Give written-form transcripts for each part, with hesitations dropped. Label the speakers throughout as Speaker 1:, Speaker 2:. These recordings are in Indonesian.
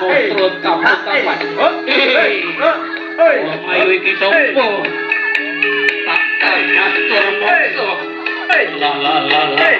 Speaker 1: Terus kamu kapan? Ayo iki sopo? Tak ngatur mokso. La la la la.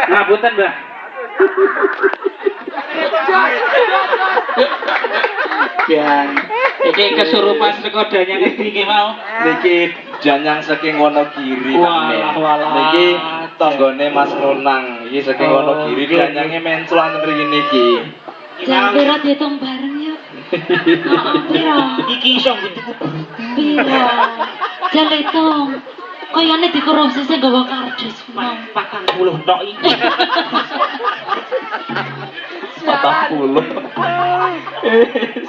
Speaker 2: Ngapunten, Mbah. Dan iki kesurupan sekodanya ngendi mau?
Speaker 3: Niki janyang saking Wonogiri.
Speaker 2: Walah.
Speaker 3: Niki tanggane Mas Nunang. Iki saking Wonogiri janyange menculan mriki niki.
Speaker 4: Jam pira diitung bareng ya? Pira?
Speaker 2: Iki iso nggutuku.
Speaker 4: Pira? Jam hitung. Kayane dikorupsi sing gawa kardus.
Speaker 2: 40 tok iki.
Speaker 3: 40.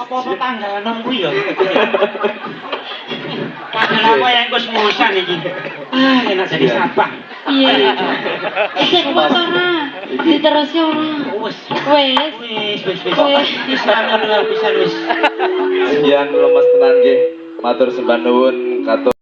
Speaker 2: Apa tanggal 6 kuwi ya? Padahal apa yang kosmosan iki. Ah, enak jadi
Speaker 3: Iya.
Speaker 2: sabang.
Speaker 4: Iya. Isek kuat ora? Diterusi ora?
Speaker 2: Wes.
Speaker 4: Wes.
Speaker 2: Wis.
Speaker 4: Wes.
Speaker 2: Bisa ngono lah, bisa wis.
Speaker 3: Sekian lemes tenan nggih. Matur sembah nuwun katur